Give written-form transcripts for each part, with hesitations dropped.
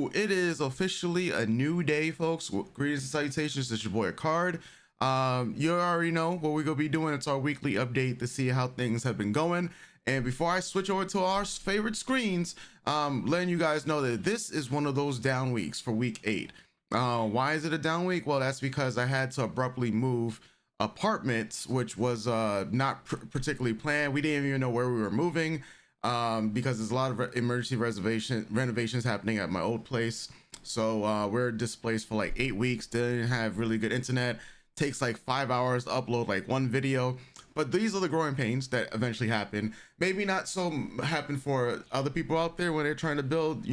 So it is officially a new day, folks. Greetings and salutations. It's your boy Card. You already know what we're gonna be doing. It's our weekly update to see how things have been going. And before I switch over to our favorite screens, letting you guys know that this is one of those down weeks for week 8. Why is it a down week? Well, that's because I had to abruptly move apartments, which was not particularly planned. We didn't even know where we were moving, because there's a lot of emergency renovations happening at my old place. So we're displaced for like 8 weeks. Didn't have really good internet. Takes like 5 hours to upload like one video. But these are the growing pains that eventually happen. Maybe not so happen for other people out there when they're trying to build,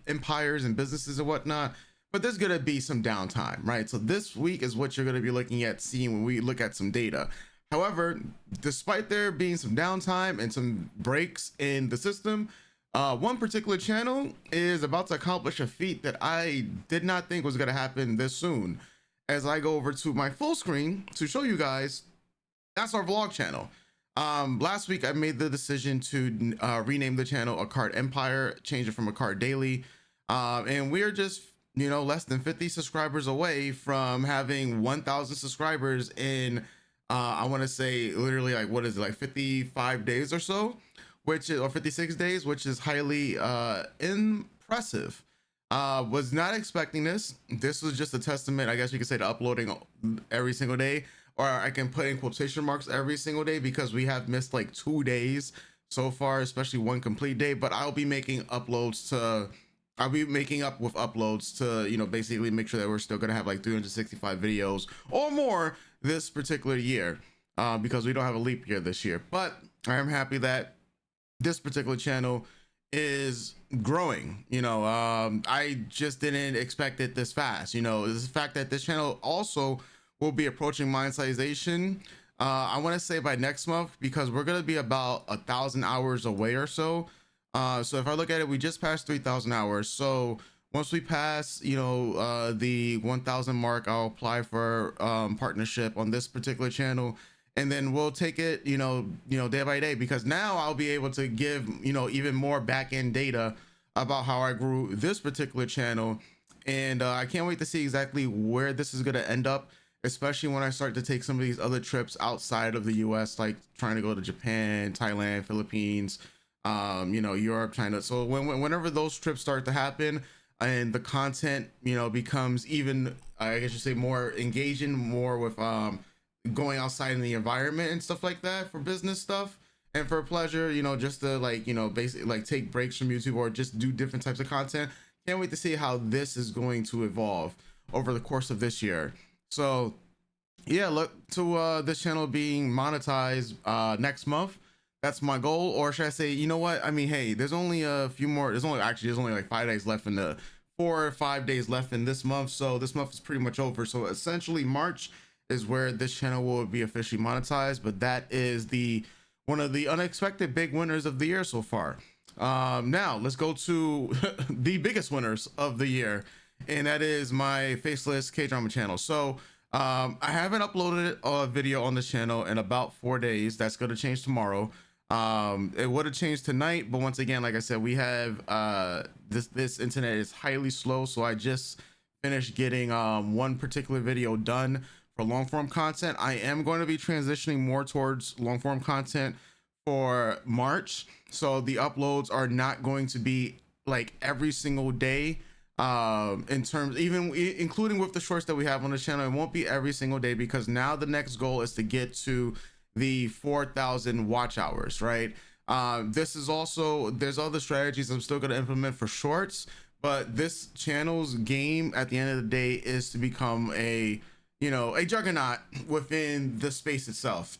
empires and businesses and whatnot. But there's gonna be some downtime, right? So this week is what you're gonna be looking at, seeing when we look at some data. However, despite there being some downtime and some breaks in the system, one particular channel is about to accomplish a feat that I did not think was gonna happen this soon. As I go over to my full screen to show you guys, that's our vlog channel. Last week I made the decision to rename the channel A Card Empire, change it from A Card Daily, and we're just less than 50 subscribers away from having 1,000 subscribers in I want to say literally like, what is it, like 55 days or so, which is, or 56 days, which is highly impressive. Was not expecting this. This was just a testament, I guess you could say, to uploading every single day, or I can put in quotation marks every single day, because we have missed like 2 days so far, especially one complete day. But I'll be making up with uploads to basically make sure that we're still gonna have like 365 videos or more this particular year, because we don't have a leap year this year. But I am happy that this particular channel is growing. I just didn't expect it this fast. The fact that this channel also will be approaching monetization, I want to say by next month, because we're going to be about 1,000 hours away or so. So if I look at it, we just passed 3,000 hours. So once we pass the 1,000 mark, I'll apply for partnership on this particular channel, and then we'll take it day by day, because now I'll be able to give even more back end data about how I grew this particular channel. And I can't wait to see exactly where this is going to end up, especially when I start to take some of these other trips outside of the US, like trying to go to Japan, Thailand, Philippines, Europe, China. So whenever those trips start to happen and the content becomes even, I guess you say, more engaging, more with going outside in the environment and stuff like that, for business stuff and for pleasure, just to basically like take breaks from YouTube or just do different types of content. Can't wait to see how this is going to evolve over the course of this year. So yeah, look to this channel being monetized next month. That's my goal. Or should I say, you know what, I mean, hey, there's only a few more, there's only like 5 days left in the 4 or 5 days left in this month. So this month is pretty much over. So essentially March is where this channel will be officially monetized. But that is one of the unexpected big winners of the year so far. Now let's go to the biggest winners of the year, and that is my Faceless K-drama channel. So I haven't uploaded a video on this channel in about 4 days. That's going to change tomorrow. It would have changed tonight, but once again, like I said, we have this internet is highly slow. So I just finished getting one particular video done for long form content. I am going to be transitioning more towards long form content for March, so the uploads are not going to be like every single day, in terms, even including with the shorts that we have on the channel. It won't be every single day, because now the next goal is to get to the 4,000 watch hours, right? This is also, there's other strategies I'm still going to implement for shorts, but this channel's game at the end of the day is to become a juggernaut within the space itself.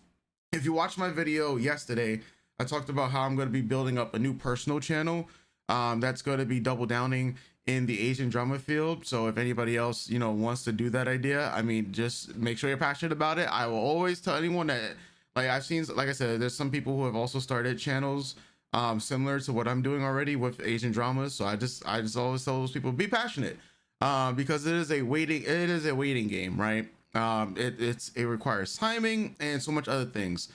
If you watched my video yesterday, I talked about how I'm going to be building up a new personal channel that's going to be double downing in the Asian drama field. So if anybody else wants to do that idea, I mean, just make sure you're passionate about it. I will always tell anyone that, like, I've seen, like I said, there's some people who have also started channels similar to what I'm doing already with Asian dramas. So I just always tell those people, be passionate, because it is a waiting game, right? It requires timing and so much other things,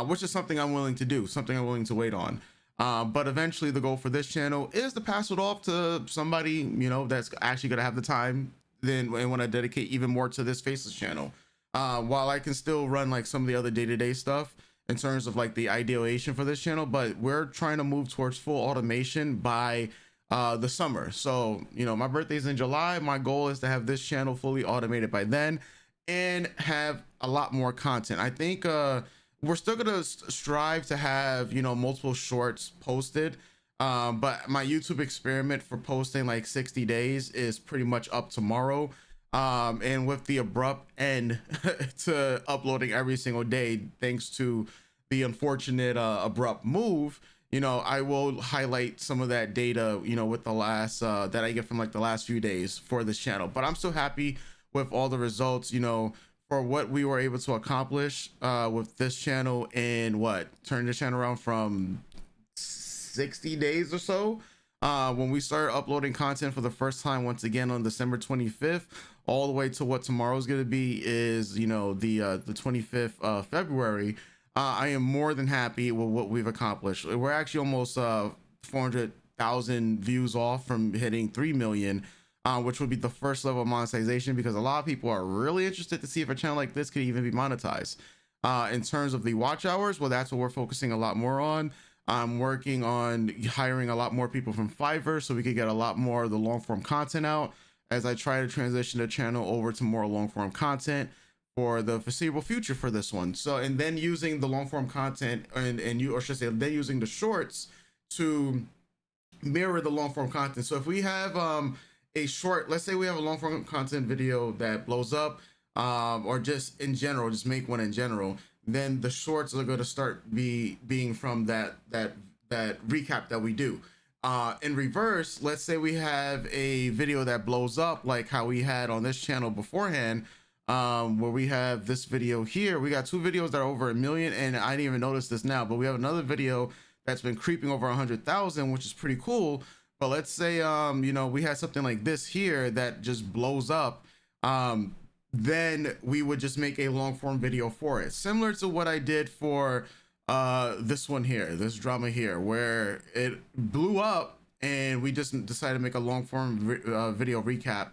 which is something I'm willing to do, something I'm willing to wait on. But eventually the goal for this channel is to pass it off to somebody, you know, that's actually going to have the time then and want to dedicate even more to this Faceless channel. While I can still run like some of the other day-to-day stuff in terms of like the ideation for this channel, but we're trying to move towards full automation by the summer. So, you know, my birthday's in July. My goal is to have this channel fully automated by then and have a lot more content. I think we're still gonna strive to have, you know, multiple shorts posted, but my YouTube experiment for posting like 60 days is pretty much up tomorrow. And with the abrupt end to uploading every single day, thanks to the unfortunate abrupt move, you know, I will highlight some of that data, you know, with the last that I get from like the last few days for this channel. But I'm so happy with all the results, you know, for what we were able to accomplish with this channel and what turned the channel around from 60 days or so, when we started uploading content for the first time once again on December 25th, all the way to what tomorrow's going to be is, you know, the 25th of February. I am more than happy with what we've accomplished. We're actually almost 400,000 views off from hitting 3 million, which would be the first level of monetization, because a lot of people are really interested to see if a channel like this could even be monetized. In terms of the watch hours, well, that's what we're focusing a lot more on. I'm working on hiring a lot more people from Fiverr so we could get a lot more of the long form content out as I try to transition the channel over to more long form content for the foreseeable future for this one. So, and then using the long form content or should I say, then using the shorts to mirror the long form content. So if we have a short, let's say we have a long form content video that blows up, or just in general, just make one in general, then the shorts are going to start being from that recap that we do. In reverse, let's say we have a video that blows up like how we had on this channel beforehand, where we have this video here. We got two videos that are over 1 million, and I didn't even notice this now, but we have another video that's been creeping over 100,000, which is pretty cool. But let's say you know, we had something like this here that just blows up, then we would just make a long form video for it, similar to what I did for this one here, this drama here, where it blew up and we just decided to make a long form video recap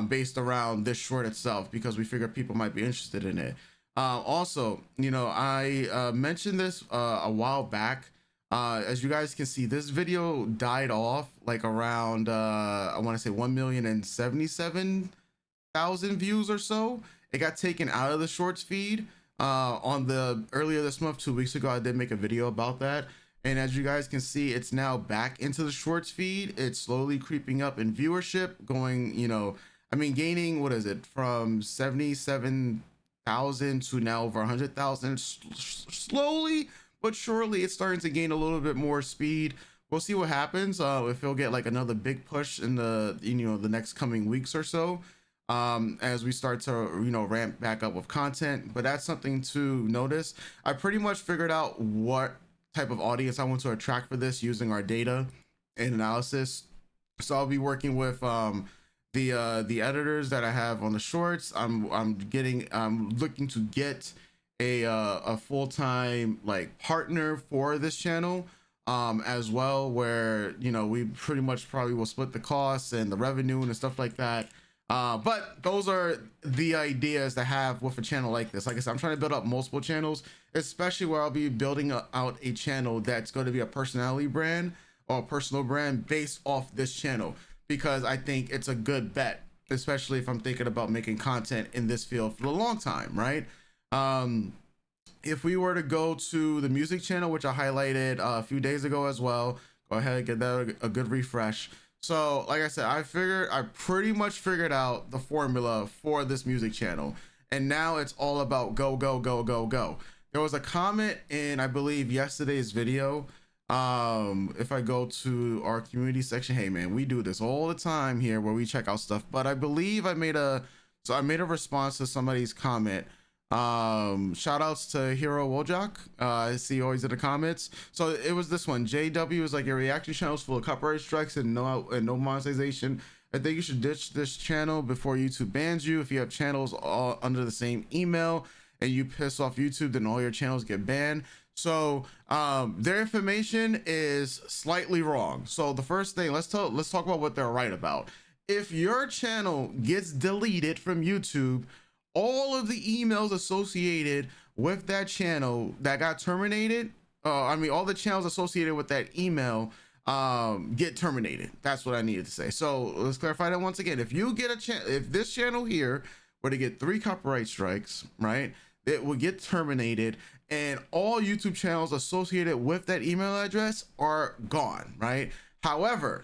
based around this short itself, because we figured people might be interested in it. Also, you know, I mentioned this a while back. As you guys can see, this video died off like around I want to say 1,077,000 views or so. It got taken out of the shorts feed on the earlier this month, 2 weeks ago. I did make a video about that, and as you guys can see, it's now back into the shorts feed. It's slowly creeping up in viewership, going, you know, I mean, gaining, what is it, from 77,000 to now over 100,000. Slowly but surely it's starting to gain a little bit more speed. We'll see what happens, if it'll get like another big push in the, you know, the next coming weeks or so, as we start to, you know, ramp back up with content. But that's something to notice. I pretty much figured out what type of audience I want to attract for this using our data and analysis. So I'll be working with the editors that I have on the shorts. I'm looking to get a full-time like partner for this channel as well, where, you know, we pretty much probably will split the costs and the revenue and stuff like that. But those are the ideas to have with a channel like this. Like I said, I'm trying to build up multiple channels, especially where I'll be building out a channel that's going to be a personality brand or a personal brand based off this channel, because I think it's a good bet, especially if I'm thinking about making content in this field for a long time, right? If we were to go to the music channel, which I highlighted a few days ago as well, go ahead and get that a good refresh. So like I said, I pretty much figured out the formula for this music channel, and now it's all about go, go, go, go, go. There was a comment in, I believe, yesterday's video. If I go to our community section, hey man, we do this all the time here where we check out stuff, but I believe I made a response to somebody's comment. Shout outs to Hero Wojak. I see always in the comments. So it was this one. JW is like, your reaction channels full of copyright strikes and no monetization. I think you should ditch this channel before YouTube bans you. If you have channels all under the same email and you piss off YouTube, then all your channels get banned. So their information is slightly wrong. So the first thing, let's talk about what they're right about. If your channel gets deleted from YouTube, all of the emails associated with that channel that got terminated, all the channels associated with that email get terminated. That's what I needed to say. So let's clarify that once again. If you get if this channel here were to get 3 copyright strikes, right, it will get terminated, and all YouTube channels associated with that email address are gone, right? However,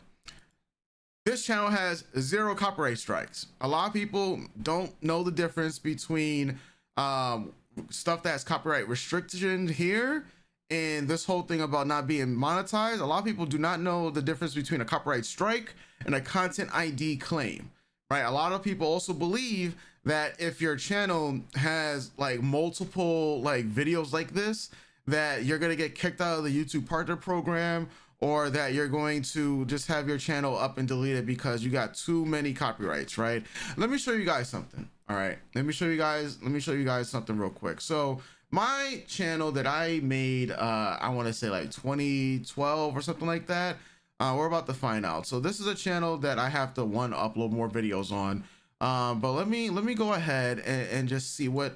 this channel has 0 copyright strikes. A lot of people don't know the difference between stuff that's copyright restriction here and this whole thing about not being monetized. A lot of people do not know the difference between a copyright strike and a content ID claim, right? A lot of people also believe that if your channel has like multiple like videos like this, that you're gonna get kicked out of the YouTube partner program, or that you're going to just have your channel up and deleted because you got too many copyrights, right? Let me show you guys something. All right, let me show you guys something real quick. So my channel that I made, I want to say like 2012 or something like that. We're about to find out. So this is a channel that I have to upload more videos on. But let me go ahead and just see what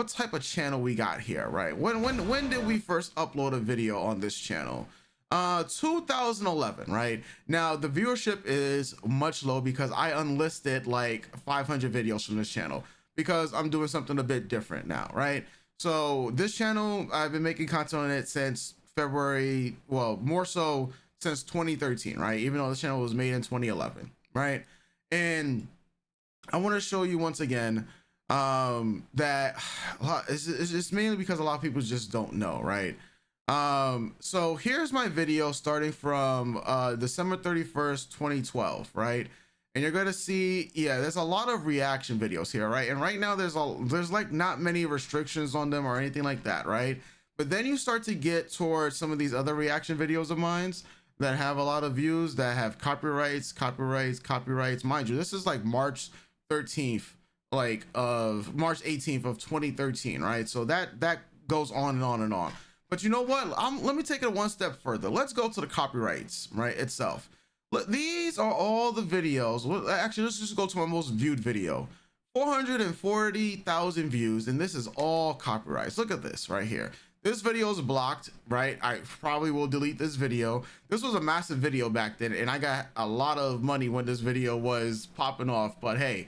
type of channel we got here, right? When did we first upload a video on this channel? 2011, right? Now the viewership is much low because I unlisted like 500 videos from this channel because I'm doing something a bit different now, right? So this channel, I've been making content on it since February, well, more so since 2013, right? Even though the channel was made in 2011, right? And I want to show you once again that it's mainly because a lot of people just don't know, right? So here's my video starting from December 31st, 2012, right? And you're going to see, yeah, there's a lot of reaction videos here, right? And right now there's like not many restrictions on them or anything like that, right? But then you start to get towards some of these other reaction videos of mine that have a lot of views, that have copyrights. Mind you, this is like March 13th, like of March 18th of 2013, right? So that goes on and on and on. But you know what? Let me take it one step further. Let's go to the copyrights, right, itself. Look, these are all the videos. Well, actually, let's just go to my most viewed video. 440,000 views, and this is all copyrights. Look at this right here. This video is blocked, right? I probably will delete this video. This was a massive video back then, and I got a lot of money when this video was popping off. But hey,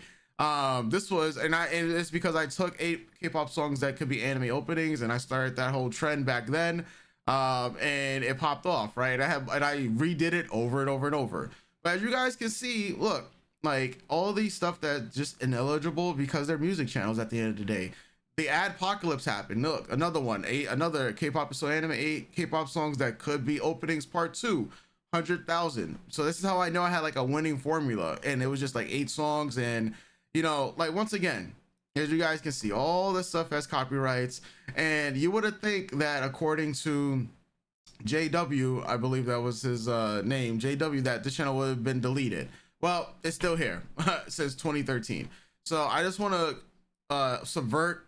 this was, and it's because I took 8 K-pop songs that could be anime openings, and I started that whole trend back then, and it popped off, right? I redid it over and over and over. But as you guys can see, look, like all these stuff that just ineligible because they're music channels at the end of the day. The adpocalypse happened. Look, another one, another K-pop so anime 8 K-pop songs that could be openings part 2, 100,000. So this is how I know I had like a winning formula, and it was just like 8 songs. And you know, like once again, as you guys can see, all this stuff has copyrights, and you would have think that according to JW, I believe that was his name, JW, that the channel would have been deleted. Well, it's still here since 2013. So I just want to subvert,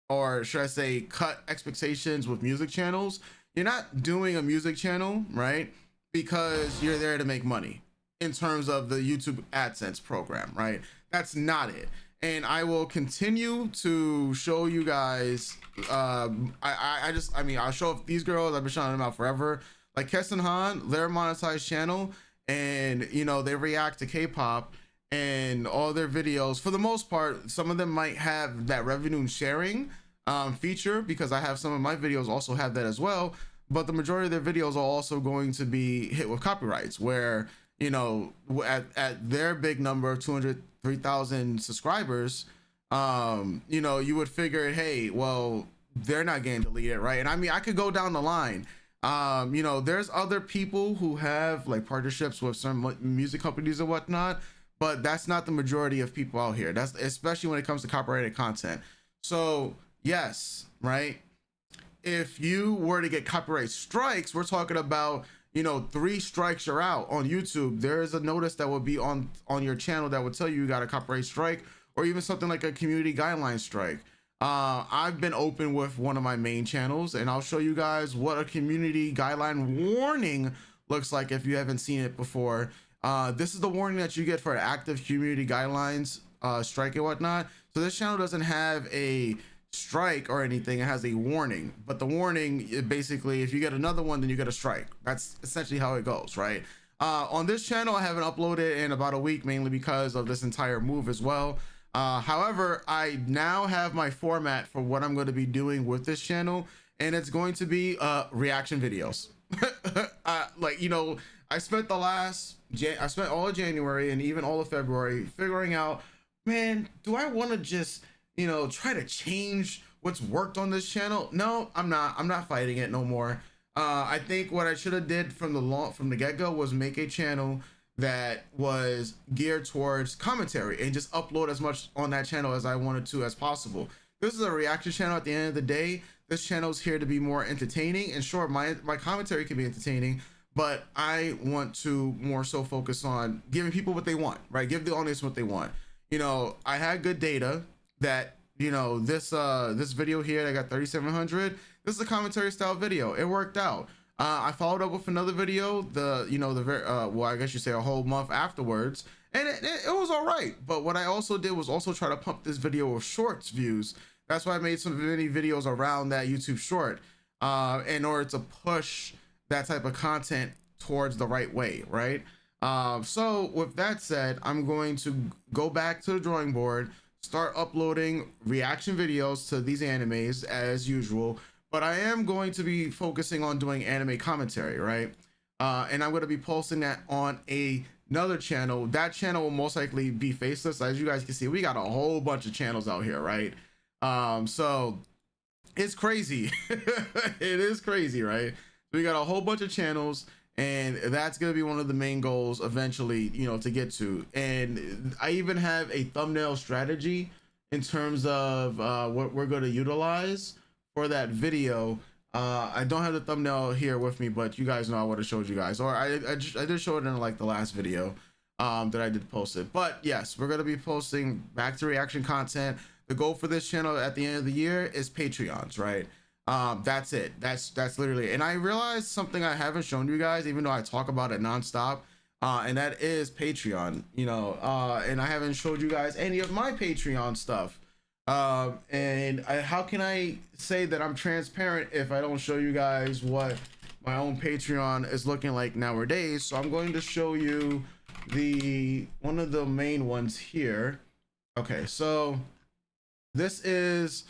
or should I say cut expectations with music channels. You're not doing a music channel, right, because you're there to make money in terms of the YouTube AdSense program, right? That's not it. And I will continue to show you guys. I'll show these girls. I've been showing them out forever. Like Kes and Han, they're a monetized channel, and you know, they react to K-pop, and all their videos, for the most part, some of them might have that revenue sharing feature, because I have some of my videos also have that as well. But the majority of their videos are also going to be hit with copyrights, where, you know, at their big number of 203,000 subscribers, you know, you would figure, hey, well, they're not getting deleted, right? And I mean, I could go down the line. You know, there's other people who have like partnerships with some music companies and whatnot, but that's not the majority of people out here. That's especially when it comes to copyrighted content. So yes, right, if you were to get copyright strikes, we're talking about, you know, 3 strikes you're out on YouTube. There's a notice that will be on your channel that will tell you got a copyright strike, or even something like a community guideline strike. I've been open with one of my main channels, and I'll show you guys what a community guideline warning looks like if you haven't seen it before. This is the warning that you get for active community guidelines strike and whatnot. So this channel doesn't have a strike or anything, it has a warning, but the warning, it basically, if you get another one, then you get a strike. That's essentially how it goes, right? On this channel, I haven't uploaded in about a week, mainly because of this entire move as well. However, I now have my format for what I'm going to be doing with this channel, and it's going to be reaction videos. Like, you know, I spent I spent all of January and even all of February figuring out, man, do I want to just, you know, try to change what's worked on this channel? No, I'm not fighting it no more. I think what I should have did from the get-go was make a channel that was geared towards commentary and just upload as much on that channel as I wanted to as possible. This is a reaction channel at the end of the day. This channel is here to be more entertaining, and sure, my commentary can be entertaining, but I want to more so focus on giving people what they want, right? Give the audience what they want. You know, I had good data that, you know, this video here, I got 3,700. This is a commentary style video. It worked out. I followed up with another video, well, I guess you say a whole month afterwards, and it was all right. But what I also did was also try to pump this video with shorts views. That's why I made many videos around that YouTube short, in order to push that type of content towards the right way, right? So with that said, I'm going to go back to the drawing board, start uploading reaction videos to these animes as usual, but I am going to be focusing on doing anime commentary, right? And I'm going to be posting that on another channel. That channel will most likely be Faceless. As you guys can see, we got a whole bunch of channels out here, right? So it's crazy. It is crazy, right? We got a whole bunch of channels, and that's going to be one of the main goals eventually, you know, to get to. And I even have a thumbnail strategy in terms of what we're going to utilize for that video. I don't have the thumbnail here with me, but you guys know I would have showed you guys, or I did show it in like the last video that I did post it. But yes, we're going to be posting back to reaction content. The goal for this channel at the end of the year is Patreons, right? That's it. That's literally it. And I realized something I haven't shown you guys, even though I talk about it nonstop, and that is Patreon, you know, and I haven't showed you guys any of my Patreon stuff. And how can I say that I'm transparent if I don't show you guys what my own Patreon is looking like nowadays? So I'm going to show you one of the main ones here. Okay, so this is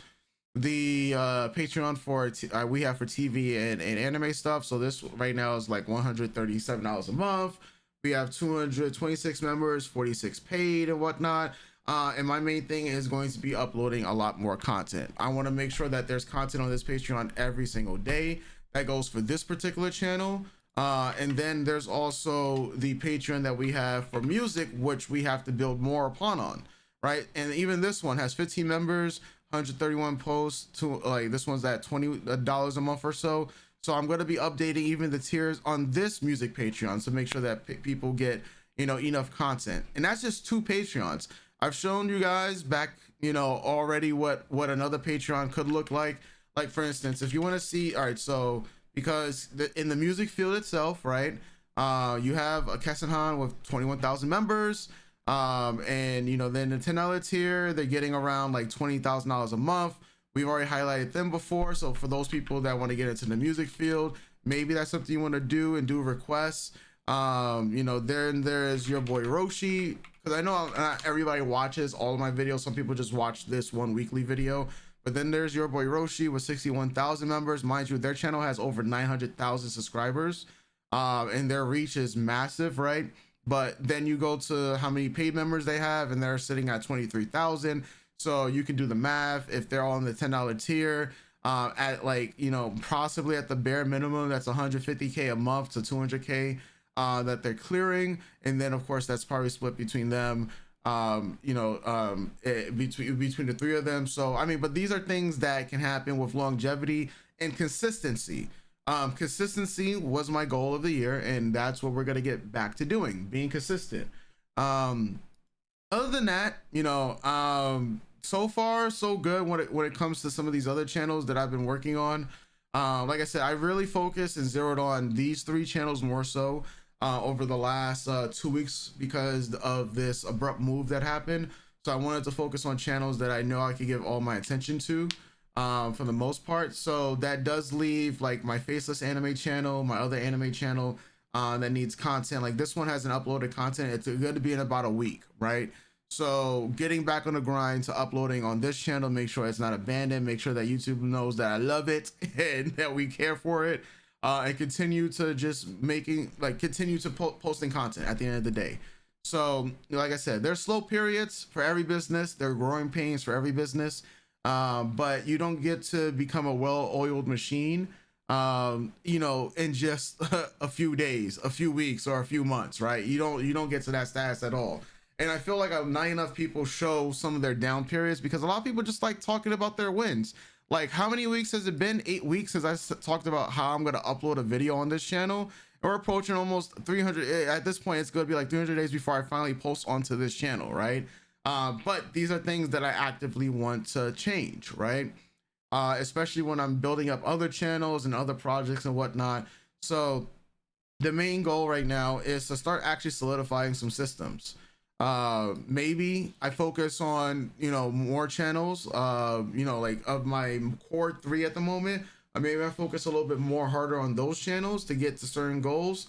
the Patreon for we have for TV and anime stuff. So this right now is like $137 a month. We have 226 members, 46 paid and whatnot. And my main thing is going to be uploading a lot more content. I want to make sure that there's content on this Patreon every single day. That goes for this particular channel. And then there's also the Patreon that we have for music, which we have to build more upon on, right? And even this one has 15 members, 131 posts, to like this one's at $20 a month or so. So I'm going to be updating even the tiers on this music Patreon to make sure that people get, you know, enough content. And that's just 2 Patreons. I've shown you guys back, you know, already what another Patreon could look like. Like for instance, if you want to see, all right, so because in the music field itself, right, you have a Kessenhan with 21,000 members, and you know, then the $10 tier, they're getting around like $20,000 a month. We've already highlighted them before, so for those people that want to get into the music field, maybe that's something you want to do and do requests. You know, then there's your boy Roshi, because I know not everybody watches all of my videos. Some people just watch this one weekly video. But then there's your boy Roshi with 61,000 members. Mind you, their channel has over 900,000 subscribers, and their reach is massive, right? But then you go to how many paid members they have, and they're sitting at 23,000. So you can do the math. If they're all on the $10 tier, at like, you know, possibly at the bare minimum, that's 150K a month to 200K that they're clearing. And then of course that's probably split between them, you know, between the 3 of them. So I mean, but these are things that can happen with longevity and consistency. Consistency was my goal of the year, and that's what we're going to get back to doing, being consistent. Other than that, you know, so far so good when it comes to some of these other channels that I've been working on. Like I said, I really focused and zeroed on these 3 channels more so over the last 2 weeks because of this abrupt move that happened. So I wanted to focus on channels that I know I could give all my attention to for the most part. So that does leave like my Faceless anime channel, my other anime channel that needs content. Like this one hasn't uploaded content. It's going to be in about a week, right? So getting back on the grind to uploading on this channel, make sure it's not abandoned, make sure that YouTube knows that I love it and that we care for it, and continue to just continue to posting content at the end of the day. So like I said, there's slow periods for every business, there are growing pains for every business, but you don't get to become a well-oiled machine in just a few days, a few weeks, or a few months, right? You don't get to that status at all. And I feel like not enough people show some of their down periods because a lot of people just like talking about their wins. Like, how many weeks has it been? 8 weeks since I talked about how I'm going to upload a video on this channel. And we're approaching almost 300. At this point, it's going to be like 300 days before I finally post onto this channel, right? But these are things that I actively want to change, right? Especially when I'm building up other channels and other projects and whatnot. So the main goal right now is to start actually solidifying some systems. Maybe I focus on more channels like of my core 3 at the moment. Maybe I focus a little bit more harder on those channels to get to certain goals,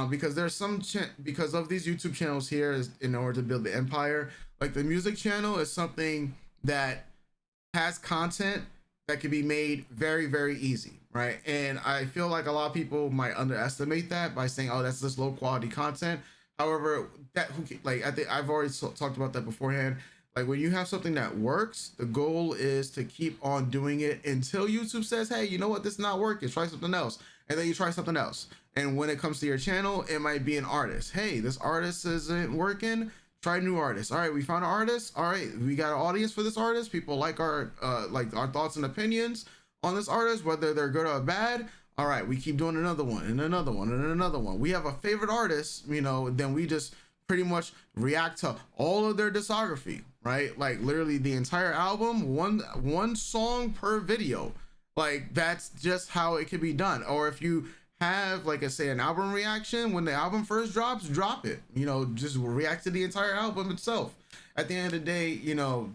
because there's some because of these YouTube channels here is in order to build the empire. Like the music channel is something that has content that can be made very, very easy, right? And I feel like a lot of people might underestimate that by saying, oh, that's just low quality content. However, I think I've already talked about that beforehand. Like when you have something that works, the goal is to keep on doing it until YouTube says, hey, you know what, this is not working, try something else. And then you try something else. And when it comes to your channel, it might be an artist. Hey, this artist isn't working, try new artists. All right, we found an artist. All right, we got an audience for this artist. People like our thoughts and opinions on this artist, whether they're good or bad. All right, we keep doing another one and another one and another one. We have a favorite artist, then we just pretty much react to all of their discography, right? Like literally the entire album, one song per video. Like that's just how it can be done. Or if you have like say an album reaction, when the album first drops, drop it. Just react to the entire album itself. At the end of the day,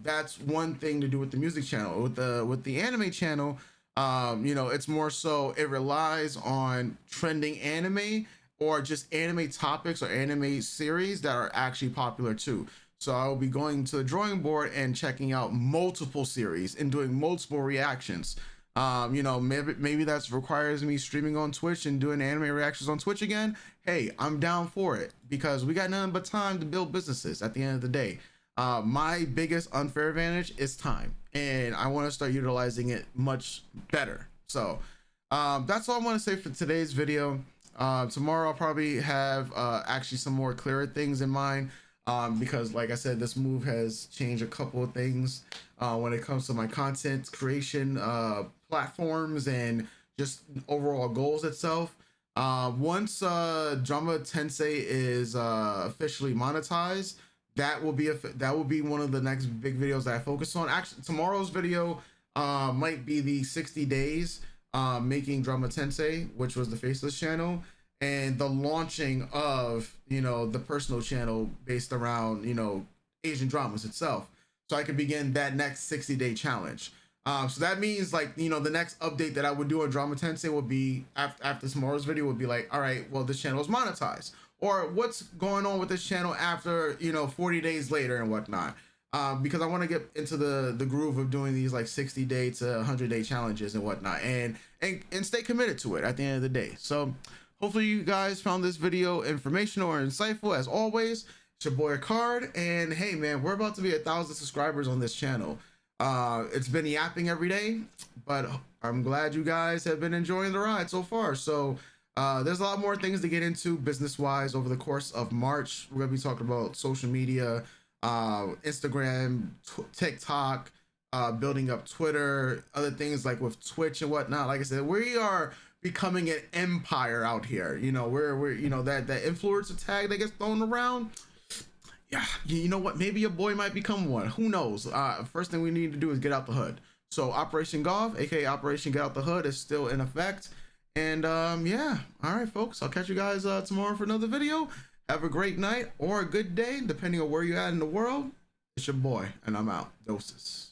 that's one thing to do with the music channel. With the anime channel, it's more so it relies on trending anime or just anime topics or anime series that are actually popular too. So I will be going to the drawing board and checking out multiple series and doing multiple reactions. Maybe that's requires me streaming on Twitch and doing anime reactions on Twitch again. Hey, I'm down for it because we got nothing but time to build businesses at the end of the day. My biggest unfair advantage is time, and I want to start utilizing it much better. So that's all I want to say for today's video. Tomorrow I'll probably have actually some more clearer things in mind, because like I said, this move has changed a couple of things when it comes to my content creation platforms and just overall goals itself. Once Drama Tensei is officially monetized, that will be one of the next big videos that I focus on. Actually, tomorrow's video might be the 60 days making Drama Tensei, which was the Faceless channel, and the launching of the personal channel based around Asian dramas itself, so I can begin that next 60-day challenge. So that means like the next update that I would do on Drama Tensei would be after tomorrow's video would be like, all right, well, this channel is monetized, or what's going on with this channel after 40 days later and whatnot, because I want to get into the groove of doing these like 60-day to 100-day challenges and whatnot, and stay committed to it at the end of the day. So hopefully you guys found this video informational or insightful. As always, it's your boy Card, and hey man, we're about to be 1,000 subscribers on this channel. It's been yapping every day, but I'm glad you guys have been enjoying the ride so far. So there's a lot more things to get into business wise over the course of March. We're gonna be talking about social media, Instagram, TikTok, building up Twitter, other things like with Twitch and whatnot. Like I said, we are becoming an empire out here. We're that influencer tag that gets thrown around. Yeah, you know what? Maybe your boy might become one. Who knows? First thing we need to do is get out the hood. So Operation Golf, aka Operation Get Out the Hood, is still in effect. And yeah, all right, folks. I'll catch you guys tomorrow for another video. Have a great night or a good day, depending on where you're at in the world. It's your boy, and I'm out. Doses.